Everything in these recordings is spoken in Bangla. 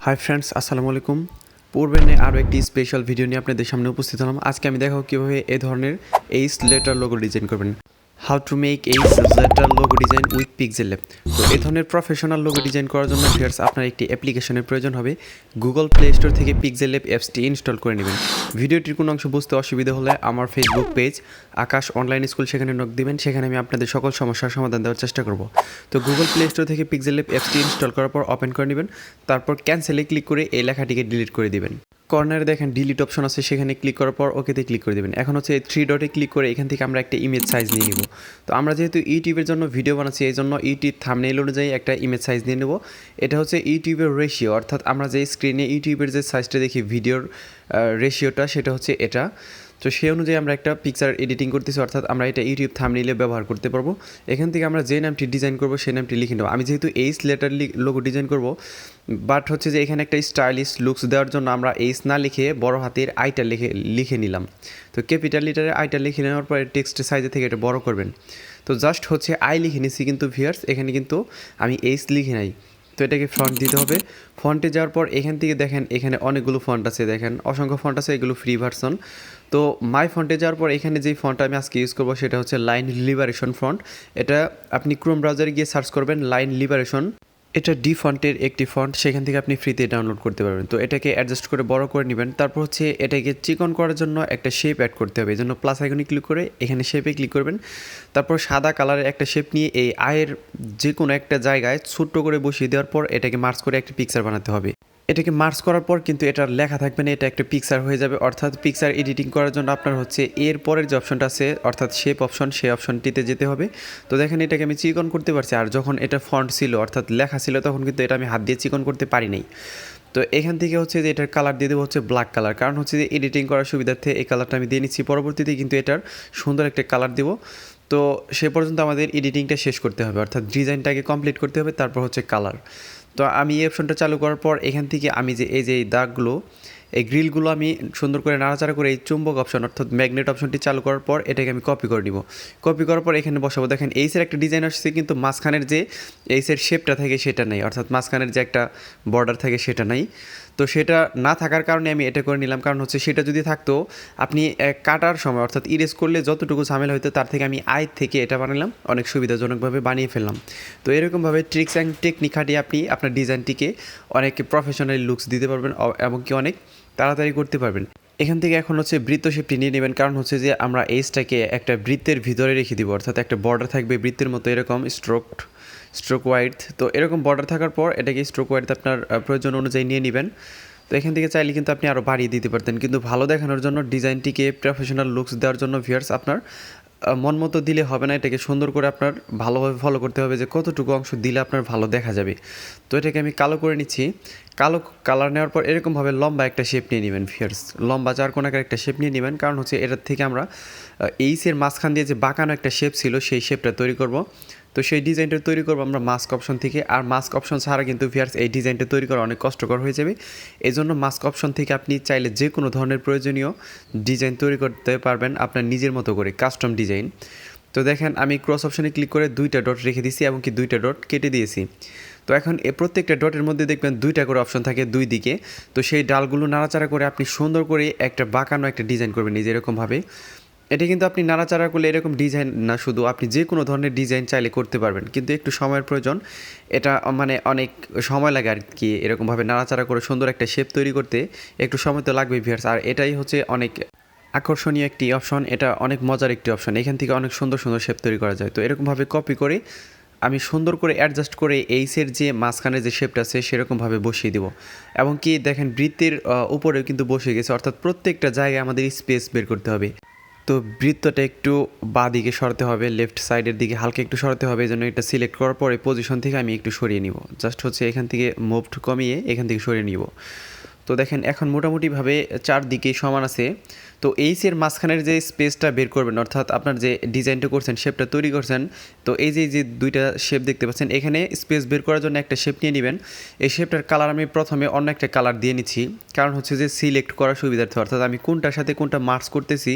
হাই ফ্রেন্ডস, আসসালামু আলাইকুম। পূর্বে আরও একটি স্পেশাল ভিডিও নিয়ে আপনাদের সামনে উপস্থিত হলাম। আজকে আমি দেখাবো কীভাবে এই ধরনের এইস লেটার লোগো ডিজাইন করবেন। How to make ace letter logo design with PixelLab. তো এই ধরনের প্রফেশনাল লোগো ডিজাইন করার জন্য ভিউয়ার্স আপনার একটি অ্যাপ্লিকেশনের প্রয়োজন হবে। গুগল প্লে স্টোর থেকে পিক্সেলল্যাব অ্যাপসটি ইনস্টল করে নেবেন। ভিডিওটির কোনো অংশ বুঝতে অসুবিধা হলে আমার ফেসবুক পেজ আকাশ অনলাইন স্কুল, সেখানে নক দিবেন। সেখানে আমি আপনাদের সকল সমস্যার সমাধান দেওয়ার চেষ্টা করব। তো গুগল প্লে স্টোর থেকে পিক্সেলল্যাব অ্যাপসটি ইনস্টল করার পর ওপেন করে নেবেন। তারপর ক্যান্সেলে ক্লিক করে এই লেখাটিকে ডিলিট করে দিবেন। কর্নারে দেখেন ডিলিট অপশন আছে, সেখানে ক্লিক করার পর ওকেতে ক্লিক করে দেবেন। এখন হচ্ছে 3 ডটে ক্লিক করে এখান থেকে আমরা একটা ইমেজ সাইজ নিয়ে নিব। তো আমরা যেহেতু ইউটিউবের জন্য ভিডিও বানাচ্ছি, এই জন্য ইউটিউব থাম্বনেইল অনুযায়ী একটা ইমেজ সাইজ নিয়ে নেব। এটা হচ্ছে ইউটিউবের রেশিও, অর্থাৎ আমরা যে স্ক্রিনে ইউটিউবের যে সাইজটা দেখি ভিডিওর রেশিওটা, সেটা হচ্ছে এটা। তো সেই অনুযায়ী আমরা একটা পিকচার এডিটিং করতেছি, অর্থাৎ আমরা এটা ইউটিউব থাম্বনেইলে ব্যবহার করতে পারবো। এখান থেকে আমরা যে নামটি ডিজাইন করবো সেই নামটি লিখে নেবো। আমি যেহেতু এইস লেটার লোগো ডিজাইন করব, বাট হচ্ছে যে এখানে একটা স্টাইলিশ লুকস দেওয়ার জন্য আমরা এইস না লিখে বড় হাতের আইটা লিখে নিলাম। তো ক্যাপিটাল লিটারে আইটা লিখে নেওয়ার পরে টেক্সট সাইজে থেকে এটা বড় করবেন। তো জাস্ট হচ্ছে আই লিখে নিছি, কিন্তু ভিউয়ার্স এখানে কিন্তু আমি এইস লিখে নাই। তো এটাকে ফন্ট দিতে হবে। ফন্টে যাওয়ার পর এখান থেকে দেখেন এখানে অনেকগুলো ফন্ট আছে, দেখেন অসংখ্য ফন্ট আছে, এগুলো ফ্রি ভার্সন। তো মাই ফন্টে যাওয়ার পর এখানে যেই ফন্টটা আমি আজকে ইউজ করবো সেটা হচ্ছে লাইন লিবারেশন ফন্ট। এটা আপনি ক্রোম ব্রাউজারে গিয়ে সার্চ করবেন লাইন লিবারেশন। এটা ডি ফন্টের একটি ফন্ট, সেখান থেকে আপনি ফ্রিতে ডাউনলোড করতে পারবেন। তো এটাকে অ্যাডজাস্ট করে বড় করে নেবেন। তারপর হচ্ছে এটাকে চিকন করার জন্য একটা শেপ অ্যাড করতে হবে। এই জন্য প্লাস আইকনে ক্লিক করে এখানে শেপে ক্লিক করবেন। তারপর সাদা কালারের একটা শেপ নিয়ে এই আয়ের যে কোনো একটা জায়গায় ছোট্ট করে বসিয়ে দেওয়ার পর এটাকে মার্জ করে একটা পিকচার বানাতে হবে। এটাকে মার্জ করার পর কিন্তু এটার লেখা থাকবে না, এটা একটা পিকচার হয়ে যাবে। অর্থাৎ পিকচার এডিটিং করার জন্য আপনার হচ্ছে এর পরের যে অপশনটা আছে, অর্থাৎ শেপ অপশন, সেই অপশনটিতে যেতে হবে। তো দেখেন এটাকে আমি চিকন করতে পারছি, আর যখন এটা ফন্ট ছিল অর্থাৎ লেখা ছিল তখন কিন্তু এটা আমি হাত দিয়ে চিকন করতে পারি নাই। তো এখান থেকে হচ্ছে যে এটার কালার দিয়ে দেবো হচ্ছে ব্ল্যাক কালার, কারণ হচ্ছে যে এডিটিং করার সুবিধার্থে এই কালারটা আমি দিয়ে নিচ্ছি। পরবর্তীতে কিন্তু এটার সুন্দর একটা কালার দেবো। তো সে পর্যন্ত আমাদের এডিটিংটা শেষ করতে হবে, অর্থাৎ ডিজাইনটাকে কমপ্লিট করতে হবে, তারপর হচ্ছে কালার। তো আমি এই অপশনটা চালু করার পর এখান থেকে আমি যে এই দাগগুলো, এই গ্রিলগুলো আমি সুন্দর করে নাড়াচাড়া করে এই চুম্বক অপশন অর্থাৎ ম্যাগনেট অপশনটি চালু করার পর এটাকে আমি কপি করে নিব। কপি করার পর এখানে বসাবো। দেখেন এইসের একটা ডিজাইন আসছে, কিন্তু মাঝখানের যে এইসের শেপটা থাকে সেটা নেই, অর্থাৎ মাঝখানের যে একটা বর্ডার থাকে সেটা নাই। তো সেটা না থাকার কারণে আমি এটা করে নিলাম, কারণ হচ্ছে সেটা যদি থাকতো আপনি কাটার সময় অর্থাৎ ইরেজ করলে যতটুকু ঝামেলা হতো তার থেকে আমি আয় থেকে এটা বানালাম, অনেক সুবিধাজনকভাবে বানিয়ে ফেললাম। তো এরকমভাবে ট্রিক্স অ্যান্ড টেকনিক খাটিয়ে আপনি আপনার ডিজাইনটিকে অনেক প্রফেশনাল লুকস দিতে পারবেন, এমনকি অনেক তাড়াতাড়ি করতে পারবেন। এখান থেকে এখন হচ্ছে বৃত্ত শেপটি নিয়ে নেবেন, কারণ হচ্ছে যে আমরা এইসটাকে একটা বৃত্তের ভিতরে রেখে দিব, অর্থাৎ একটা বর্ডার থাকবে বৃত্তের মতো, এরকম স্ট্রোক ওয়াইড। তো এরকম বর্ডার থাকার পর এটাকে স্ট্রোক ওয়াইড আপনার প্রয়োজন অনুযায়ী নিয়ে নেবেন। তো এখান থেকে চাইলে কিন্তু আপনি আরও বাড়িয়ে দিতে পারতেন, কিন্তু ভালো দেখানোর জন্য ডিজাইনটিকে প্রফেশনাল লুকস দেওয়ার জন্য ভিউয়ার্স আপনার মন মতো দিলে হবে না, এটাকে সুন্দর করে আপনার ভালোভাবে ফলো করতে হবে যে কতটুকু অংশ দিলে আপনার ভালো দেখা যাবে। তো এটাকে আমি কালো করে নিচ্ছি। কালো কালার নেওয়ার পর এরকমভাবে লম্বা একটা শেপ নিয়ে নেবেন ভিউয়ার্স, লম্বা চারকোনাকার একটা শেপ নিয়ে নেবেন, কারণ হচ্ছে এটার থেকে আমরা এইসের মাঝখান দিয়ে যে বাঁকানো একটা শেপ ছিল সেই শেপটা তৈরি করব। তো সেই ডিজাইনটা তৈরি করবো আমরা মাস্ক অপশন থেকে, আর মাস্ক অপশন ছাড়া কিন্তু ভিউয়ার্স এই ডিজাইনটা তৈরি করা অনেক কষ্টকর হয়ে যাবে। এই জন্য মাস্ক অপশন থেকে আপনি চাইলে যে কোনো ধরনের প্রয়োজনীয় ডিজাইন তৈরি করতে পারবেন আপনার নিজের মতো করে, কাস্টম ডিজাইন। তো দেখেন আমি ক্রস অপশনে ক্লিক করে 2টা ডট রেখে দিয়েছি, এমনকি 2টা ডট কেটে দিয়েছি। তো এখন প্রত্যেকটা ডটের মধ্যে দেখবেন 2টা করে অপশন থাকে দুই দিকে। তো সেই ডালগুলো নাড়াচাড়া করে আপনি সুন্দর করে একটা বাঁকানো একটা ডিজাইন করবেন নিজে এরকমভাবে। এটা কিন্তু আপনি নাড়াচাড়া করলে এরকম ডিজাইন না, শুধু আপনি যে কোনো ধরনের ডিজাইন চাইলে করতে পারবেন, কিন্তু একটু সময়ের প্রয়োজন। এটা মানে অনেক সময় লাগে আর কি, এরকমভাবে নাড়াচাড়া করে সুন্দর একটা শেপ তৈরি করতে একটু সময় তো লাগবে ভিউয়ার্স। আর এটাই হচ্ছে অনেক আকর্ষণীয় একটি অপশন, এটা অনেক মজার একটি অপশন, এখান থেকে অনেক সুন্দর সুন্দর শেপ তৈরি করা যায়। তো এরকমভাবে কপি করে আমি সুন্দর করে অ্যাডজাস্ট করে এইসের যে মাঝখানে যে শেপটা আছে সেরকমভাবে বসিয়ে দেবো। এবং কি দেখেন বৃত্তের উপরেও কিন্তু বসে গেছে, অর্থাৎ প্রত্যেকটা জায়গায় আমাদের স্পেস বের করতে হবে। তো বৃত্তটা একটু বাঁ দিকে সরাতে হবে, লেফট সাইডের দিকে হালকা একটু সরাতে হবে, এই জন্য এটা সিলেক্ট করার পরে পজিশন থেকে আমি একটু সরিয়ে নিব, জাস্ট হচ্ছে এখান থেকে মুভড কমিয়ে এখান থেকে সরিয়ে নিব। তো দেখেন এখন মোটামুটিভাবে চারদিকে সমান আছে। তো এইসের মাঝখানের যে স্পেসটা বের করবেন, অর্থাৎ আপনার যে ডিজাইনটা করছেন, শেপটা তৈরি করছেন, তো এই যে দুইটা শেপ দেখতে পাচ্ছেন, এখানে স্পেস বের করার জন্য একটা শেপ নিয়ে নেবেন। এই শেপটার কালার আমি প্রথমে অন্য একটা কালার দিয়ে নিচ্ছি, কারণ হচ্ছে যে সিলেক্ট করার সুবিধার্থে, অর্থাৎ আমি কোনটার সাথে কোনটা মার্চ করতেছি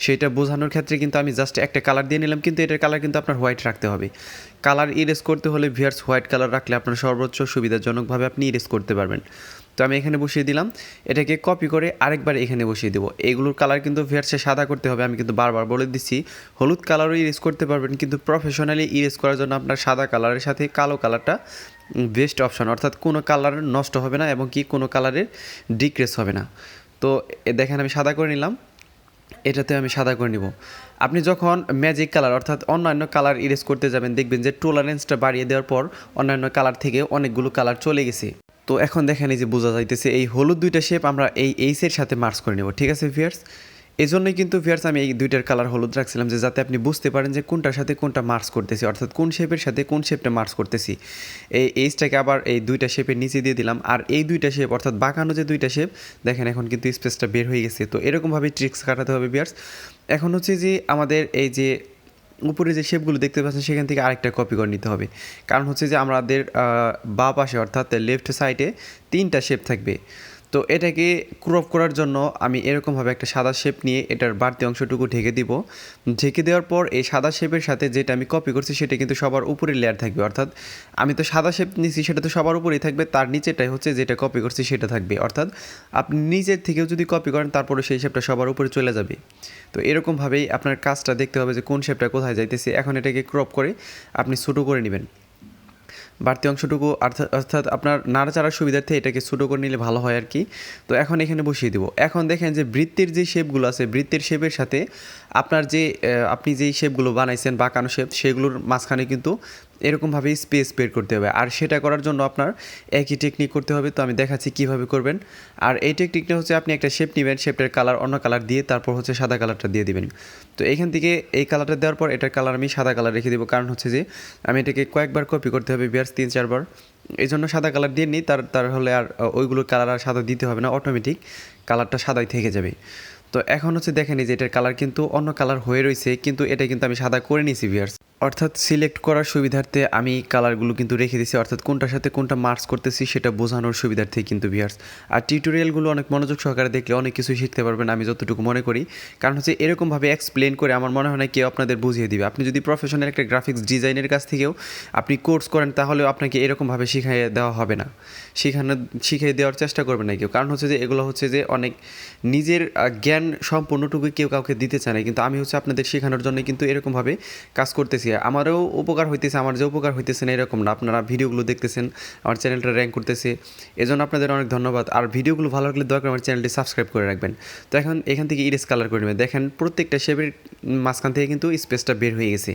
সেটা বোঝানোর ক্ষেত্রে কিন্তু আমি জাস্ট একটা কালার দিয়ে নিলাম, কিন্তু এটার কালার কিন্তু আপনার হোয়াইট রাখতে হবে। কালার ইরেজ করতে হলে ভিউয়ার্স হোয়াইট কালার রাখলে আপনার সর্বোচ্চ সুবিধাজনকভাবে আপনি ইরেজ করতে পারবেন। তো আমি এখানে বসিয়ে দিলাম, এটাকে কপি করে আরেকবার এখানে বসিয়ে দেবো। এইগুলোর কালার কিন্তু ভিউয়ার্স সাদা করতে হবে, আমি কিন্তু বারবার বলে দিচ্ছি। হলুদ কালারও ইরেজ করতে পারবেন, কিন্তু প্রফেশনালি ইরেজ করার জন্য আপনার সাদা কালারের সাথে কালো কালারটা বেস্ট অপশন, অর্থাৎ কোনো কালার নষ্ট হবে না এবং কি কোনো কালারের ডিক্রেস হবে না। তো দেখেন আমি সাদা করে নিলাম, এটাতে আমি সাদা করে নিব। আপনি যখন ম্যাজিক কালার অর্থাৎ অন্যান্য কালার ইরেজ করতে যাবেন, দেখবেন যে টলারেন্সটা বাড়িয়ে দেওয়ার পর অন্যান্য কালার থেকে অনেকগুলো কালার চলে গেছে। তো এখন দেখেন এই যে বোঝা যাইতেছে এই হলুদ দুইটা শেপ আমরা এই এইসের সাথে মার্চ করে নেব, ঠিক আছে ভিউয়ার্স। এই জন্যই কিন্তু ভিউয়ার্স আমি এই দুইটার কালার হলুদ রাখছিলাম, যে যাতে আপনি বুঝতে পারেন যে কোনটার সাথে কোনটা মার্চ করতেছি, অর্থাৎ কোন শেপের সাথে কোন শেপটা মার্চ করতেছি। এই এইচটাকে আবার এই দুইটা শেপের নিচে দিয়ে দিলাম, আর এই দুইটা শেপ অর্থাৎ বাঁকানো যে দুইটা শেপ দেখেন এখন কিন্তু স্পেসটা বের হয়ে গেছে। তো এরকমভাবে ট্রিক্স কাটাতে হবে ভিউয়ার্স। এখন হচ্ছে যে আমাদের এই যে উপরে যে শেপগুলো দেখতে পাচ্ছেন সেখান থেকে আরেকটা কপি করে নিতে হবে, কারণ হচ্ছে যে আমাদের বাঁ পাশে অর্থাৎ লেফট সাইডে 3টা শেপ থাকবে। তো এটাকে ক্রপ করার জন্য আমি এরকমভাবে একটা সাদা শেপ নিয়ে এটার বাড়তি অংশটুকু ঢেকে দিব। ঢেকে দেওয়ার পর এই সাদা শেপের সাথে যেটা আমি কপি করছি সেটা কিন্তু সবার উপরে লেয়ার থাকবে, অর্থাৎ আমি তো সাদা শেপ নিছি সেটা তো সবার উপরেই থাকবে, তার নিচেটাই হচ্ছে যেটা কপি করছি সেটা থাকবে, অর্থাৎ আপনি নিজের থেকেও যদি কপি করেন তারপরে সেই শেপটা সবার উপরে চলে যাবে। তো এরকমভাবেই আপনার কাজটা দেখতে হবে যে কোন শেপটা কোথায় যাইতেছে। এখন এটাকে ক্রপ করে আপনি ছোটো করে নেবেন, বাড়তি অংশটুকু অর্থাৎ আপনার নাড়াচাড়ার সুবিধার্থে এটাকে ছোটো করে নিলে ভালো হয় আর কি। তো এখন এখানে বসিয়ে দেবো। এখন দেখেন যে বৃত্তের যে শেপগুলো আছে, বৃত্তের শেপের সাথে আপনার যে আপনি যেই শেপগুলো বানাইছেন বাঁকানো শেপ, সেগুলোর মাঝখানে কিন্তু এরকমভাবেই স্পেস বের করতে হবে, আর সেটা করার জন্য আপনার একই টেকনিক করতে হবে। তো আমি দেখাচ্ছি কীভাবে করবেন। আর এই টেকনিকটা হচ্ছে আপনি একটা শেপ নেবেন, শেপটার কালার অন্য কালার দিয়ে তারপর হচ্ছে সাদা কালারটা দিয়ে দিবেন। তো এখান থেকে এই কালারটা দেওয়ার পর এটার কালার আমি সাদা কালার রেখে দেবো, কারণ হচ্ছে যে আমি এটাকে কয়েকবার কপি করতে হবে ভিউয়ার্স, 3-4 বার। এই জন্য সাদা কালার দিয়ে নিই, তার হলে আর ওইগুলোর কালার আর সাদা দিতে হবে না, অটোমেটিক কালারটা সাদাই থেকে যাবে। তো এখন হচ্ছে দেখেন এই যে এটার কালার কিন্তু অন্য কালার হয়ে রয়েছে, কিন্তু এটা কিন্তু আমি সাদা করে নিয়েছি ভিউয়ার্স, অর্থাৎ সিলেক্ট করার সুবিধার্থে আমি কালারগুলো কিন্তু রেখে দিয়েছি, অর্থাৎ কোনটার সাথে কোনটা মার্চ করতেছি সেটা বোঝানোর সুবিধার্থে কিন্তু ভিউয়ার্স। আর টিউটোরিয়ালগুলো অনেক মনোযোগ সহকারে দেখলে অনেক কিছুই শিখতে পারবেন, আমি যতটুকু মনে করি। কারণ হচ্ছে এরকমভাবে এক্সপ্লেন করে আমার মনে হয় না কেউ আপনাদের বুঝিয়ে দিবে। আপনি যদি প্রফেশনাল একটা গ্রাফিক্স ডিজাইনের কাছ থেকেও আপনি কোর্স করেন তাহলেও আপনাকে এরকমভাবে শিখিয়ে দেওয়া হবে না, শিখিয়ে দেওয়ার চেষ্টা করবে না কেউ। কারণ হচ্ছে যে এগুলো হচ্ছে যে অনেক নিজের জ্ঞান সম্পূর্ণটুকু কেউ কাউকে দিতে চায় না, কিন্তু আমি হচ্ছে আপনাদের শেখানোর জন্য কিন্তু এরকমভাবে কাজ করতেছি। আমারও উপকার হইতেছে, আমার যে উপকার হইতেছে না এরকম না, আপনারা ভিডিওগুলো দেখতেছেন, আমার চ্যানেলটা র্যাঙ্ক করতেছে, এজন্য আপনাদের অনেক ধন্যবাদ। আর ভিডিওগুলো ভালো লাগলে দয়া করে আমার চ্যানেলটি সাবস্ক্রাইব করে রাখবেন। তো এখন এখান থেকে ইরেজ কালার করে নেবেন, দেখেন প্রত্যেকটা শেপের মাঝখান থেকে কিন্তু স্পেসটা বের হয়ে গেছে।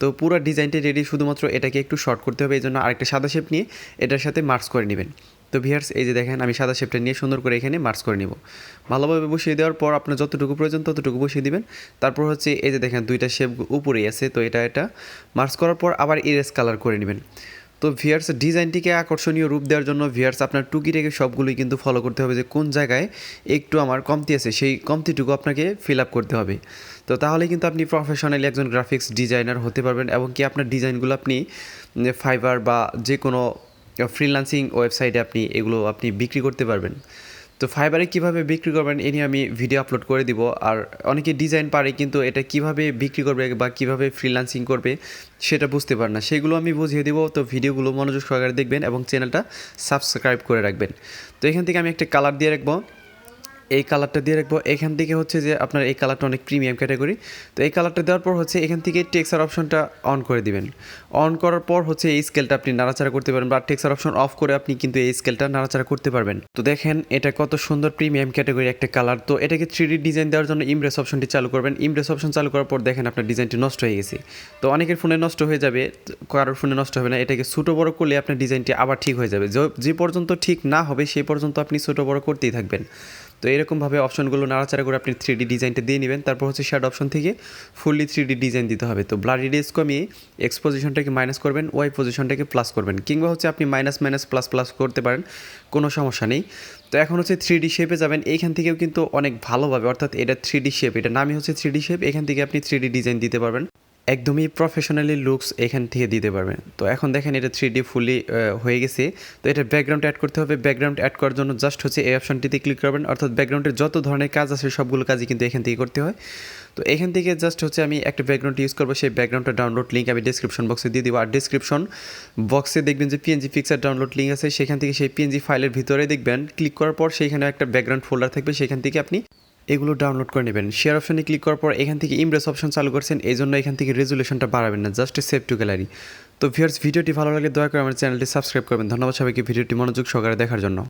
তো পুরো ডিজাইনটা রেডি, শুধুমাত্র এটাকে একটু শর্ট করতে হবে, এই জন্য আরেকটা সাদা শেপ নিয়ে এটার সাথে মার্চ করে নেবেন। তো ভিউয়ার্স এই যে দেখেন আমি সাদা শেপটা নিয়ে সুন্দর করে এখানে মার্চ করে নিব। ভালোভাবে বসিয়ে দেওয়ার পর আপনার যতটুকু প্রয়োজন ততটুকু বসিয়ে দিবেন। তারপর হচ্ছে এই যে দেখেন দুইটা শেপ উপরেই আছে, তো এটা মার্চ করার পর আবার ইরেজ কালার করে নেবেন। তো ভিউয়ার্স ডিজাইনটিকে আকর্ষণীয় রূপ দেওয়ার জন্য ভিউয়ার্স আপনার টুকিটাকে সবগুলোই কিন্তু ফলো করতে হবে, যে কোন জায়গায় একটু আমার কমতি আছে সেই কমতিটুকু আপনাকে ফিল আপ করতে হবে। তো তাহলে কিন্তু আপনি প্রফেশনালি একজন গ্রাফিক্স ডিজাইনার হতে পারবেন, এবং কি আপনার ডিজাইনগুলো আপনি ফাইবার বা যে কোনো ফ্রিল্যান্সিং ওয়েবসাইটে এগুলো আপনি বিক্রি করতে পারবেন। তো ফাইবারে কীভাবে বিক্রি করবেন এ নিয়ে আমি ভিডিও আপলোড করে দিব। আর অনেকে ডিজাইন পারে কিন্তু এটা কিভাবে বিক্রি করবে বা কিভাবে ফ্রিল্যান্সিং করবে সেটা বুঝতে পারে না, সেগুলো আমি বুঝিয়ে দেবো। তো ভিডিওগুলো মনোযোগ সহকারে দেখবেন এবং চ্যানেলটা সাবস্ক্রাইব করে রাখবেন। তো এখান থেকে আমি একটা কালার দিয়ে রাখবো, এই কালারটা দিয়ে রাখবো। এখান থেকে হচ্ছে যে আপনার এই কালারটা অনেক প্রিমিয়াম ক্যাটাগরি। তো এই কালারটা দেওয়ার পর হচ্ছে এখান থেকে টেক্সচার অপশনটা অন করে দিবেন। অন করার পর হচ্ছে এই স্কেলটা আপনি নাড়াচাড়া করতে পারবেন, বা টেক্সচার অপশন অফ করে আপনি কিন্তু এই স্কেলটা নাড়াচাড়া করতে পারবেন। তো দেখেন এটা কত সুন্দর প্রিমিয়াম ক্যাটাগরি একটা কালার। তো এটাকে 3D ডিজাইন দেওয়ার জন্য ইমপ্রেস অপশনটি চালু করবেন। ইমপ্রেস অপশন চালু করার পর দেখেন আপনার ডিজাইনটি নষ্ট হয়ে গেছে। তো অনেকের ফোনে নষ্ট হয়ে যাবে, কারোর ফোনে নষ্ট হবে না। এটাকে ছোটো বড় করলে আপনার ডিজাইনটি আবার ঠিক হয়ে যাবে। যে পর্যন্ত ঠিক না হবে সেই পর্যন্ত আপনি ছোটো বড় করতেই থাকবেন। তো এরকমভাবে অপশনগুলো নাড়াচাড়া করে আপনি 3D ডিজাইনটা দিয়ে নেবেন। তারপর হচ্ছে শ্যাডো অপশন থেকে ফুললি 3D ডিজাইন দিতে হবে। তো ব্লার রেডিয়াস কমিয়ে এক্স পজিশনটাকে মাইনাস করবেন, ওয়াই পজিশনটাকে প্লাস করবেন, কিংবা হচ্ছে আপনি মাইনাস মাইনাস প্লাস প্লাস করতে পারেন, কোনো সমস্যা নেই। তো এখন হচ্ছে 3D শেপে যাবেন। এইখান থেকেও কিন্তু অনেক ভালোভাবে, অর্থাৎ এটা 3D শেপ, এটা নামই হচ্ছে 3D শেপ, এখান থেকে আপনি 3D ডিজাইন দিতে পারবেন। একদমই প্রফেশনালি লুকস এখান থেকে দিতে পারবেন। তো এখন দেখেন এটা 3D ফুলি হয়ে গেছে। তো এটা ব্যাকগ্রাউন্ড অ্যাড করতে হবে। ব্যাকগ্রাউন্ড অ্যাড করার জন্য জাস্ট হচ্ছে এই অপশনটিতে ক্লিক করবেন, অর্থাৎ ব্যাকগ্রাউন্ডের যত ধরনের কাজ আছে সবগুলো কাজই কিন্তু এখান থেকে করতে হয়। তো এখান থেকে জাস্ট হচ্ছে আমি একটা ব্যাকগ্রাউন্ড ইউজ করবো, সেই ব্যাকগ্রাউন্ডটা ডাউনলোড লিঙ্ক আমি ডিসক্রিপশন বক্সে দিয়ে দিব। আর ডিসক্রিপশন বক্সে দেখবেন যে পিএনজি পিকচার ডাউনলোড লিঙ্ক আছে, সেখান থেকে সেই পিএনজি ফাইলের ভিতরে দেখবেন ক্লিক করার পর সেইখানে একটা ব্যাকগ্রাউন্ড ফোল্ডার থাকবে, সেখান থেকে আপনি এগুলো ডাউনলোড করে নেবেন। শেয়ার অপশনে ক্লিক করার পর এখান থেকে ইমপ্রেস অপশন চালু করছেন, এই জন্য এখান থেকে রেজুলেশনটা বাড়াবেন না, জাস্ট সেভ টু গ্যালারি। তো ভিউয়ার্স, ভিডিওটি ভালো লাগলে দয়া করে আমার চ্যানেলটি সাবস্ক্রাইব করবেন। ধন্যবাদ সবাইকে ভিডিওটি মনোযোগ সহকারে দেখার জন্য।